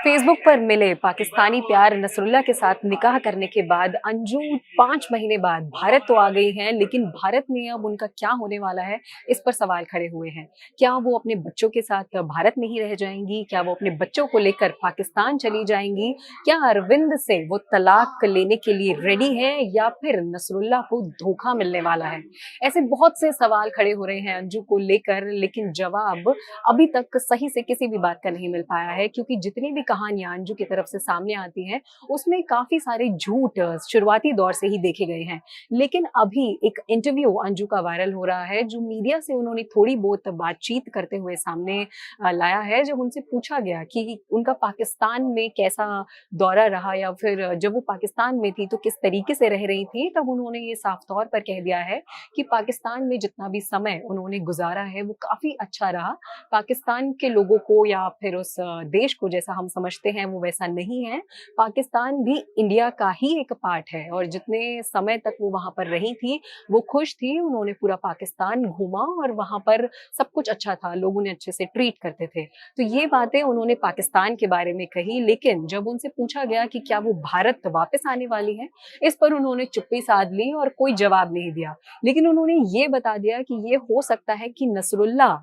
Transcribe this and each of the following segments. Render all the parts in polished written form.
Facebook पर मिले पाकिस्तानी प्यार नसरुल्ला के साथ निकाह करने के बाद अंजू 5 महीने बाद भारत तो आ गई हैं, लेकिन भारत में अब उनका क्या होने वाला है, इस पर सवाल खड़े हुए हैं। क्या वो अपने बच्चों के साथ भारत में ही रह जाएंगी? क्या वो अपने बच्चों को लेकर पाकिस्तान चली जाएंगी? क्या अरविंद से वो तलाक लेने के लिए रेडी हैं या फिर नसरुल्ला को धोखा मिलने वाला है? ऐसे बहुत से सवाल खड़े हो रहे हैं अंजू को लेकर, लेकिन जवाब अभी तक सही से किसी भी बात का नहीं मिल पाया है, क्योंकि जितनी भी कहानियां अंजू की तरफ से सामने आती हैं उसमें काफी सारे झूठ शुरुआती दौर से ही देखे गए हैं। लेकिन अभी एक इंटरव्यू अंजू का वायरल हो रहा है, जो मीडिया से उन्होंने थोड़ी बहुत बातचीत करते हुए सामने लाया है। जब उनसे पूछा गया कि उनका पाकिस्तान में कैसा दौरा रहा या फिर जब वो पाकिस्तान में थी तो किस तरीके से रह रही थी, तब उन्होंने ये साफ तौर पर कह दिया है कि पाकिस्तान में जितना भी समय उन्होंने गुजारा है वो काफी अच्छा रहा। पाकिस्तान के लोगों को या फिर उस देश को जैसा हम समझते हैं वो वैसा नहीं है। पाकिस्तान भी इंडिया का ही एक पार्ट है और जितने समय तक वो वहाँ पर रही थी, वो खुश थी। उन्होंने पूरा पाकिस्तान घूमा और वहाँ पर सब कुछ अच्छा था, लोग उन्हें अच्छे से ट्रीट करते थे। तो ये बातें उन्होंने पाकिस्तान के बारे में कही, लेकिन जब उनसे पूछा गया कि क्या वो भारत वापस आने वाली हैं, इस पर उन्होंने चुप्पी साध ली और कोई जवाब नहीं दिया। लेकिन उन्होंने ये बता दिया कि ये हो सकता है कि नसरुल्ला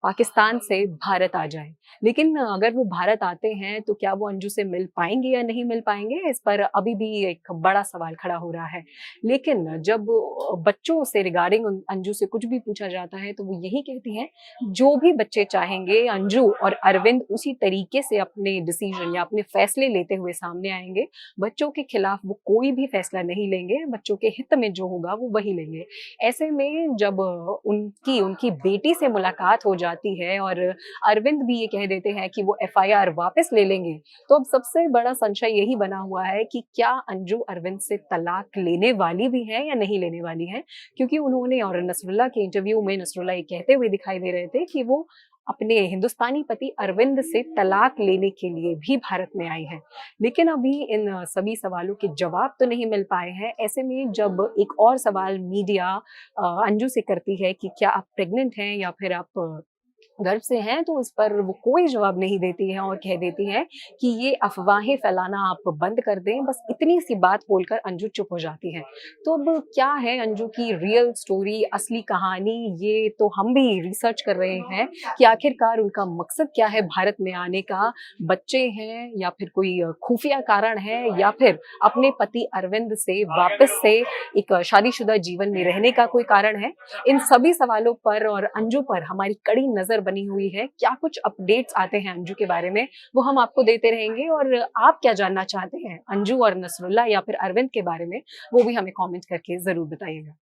पाकिस्तान से भारत आ जाए। लेकिन अगर वो भारत आते हैं तो क्या वो अंजू से मिल पाएँगे या नहीं मिल पाएँगे, इस पर अभी भी एक बड़ा सवाल खड़ा हो रहा है। लेकिन जब बच्चों से रिगार्डिंग अंजू से कुछ भी पूछा जाता है तो वो यही कहती हैं, जो भी बच्चे चाहेंगे अंजू और अरविंद उसी तरीके से अपने डिसीजन या अपने फैसले लेते हुए सामने आएँगे। बच्चों के खिलाफ वो कोई भी फैसला नहीं लेंगे, बच्चों के हित में जो होगा वो वही लेंगे। ऐसे में जब उनकी उनकी बेटी से मुलाकात हो जाती है और अरविंद भी ये कह देते हैं कि वो एफआईआर वापस ले लेंगे, तो अब सबसे बड़ा संशय यही बना हुआ है कि क्या अंजू अरविंद से तलाक लेने वाली भी है या नहीं लेने वाली है? क्योंकि उन्होंने और नसरुल्ला के इंटरव्यू में नसरुल्ला ये कहते हुए दिखाई दे रहे थे कि वो अपने हिंदुस्तानी पति अरविंद से तलाक लेने के लिए भी भारत में आई हैं। लेकिन अभी इन सभी सवालों के जवाब तो नहीं मिल पाए हैं। ऐसे में जब एक और सवाल मीडिया अंजू से करती है कि क्या आप प्रेग्नेंट हैं या फिर आप गर्भ से हैं, तो इस पर वो कोई जवाब नहीं देती हैं और कह देती हैं कि ये अफ़वाहें फैलाना आप बंद कर दें। बस इतनी सी बात बोलकर अंजू चुप हो जाती हैं। तो अब क्या है अंजू की रियल स्टोरी, असली कहानी, ये तो हम भी रिसर्च कर रहे हैं कि आखिरकार उनका मकसद क्या है भारत में आने का? बच्चे हैं या फिर कोई खुफिया कारण है या फिर अपने पति अरविंद से वापस से एक शादीशुदा जीवन में रहने का कोई कारण है? इन सभी सवालों पर और अंजू पर हमारी कड़ी नज़र बनी हुई है। क्या कुछ अपडेट्स आते हैं अंजू के बारे में, वो हम आपको देते रहेंगे। और आप क्या जानना चाहते हैं अंजू और नसरुल्ला या फिर अरविंद के बारे में, वो भी हमें कमेंट करके ज़रूर बताइएगा।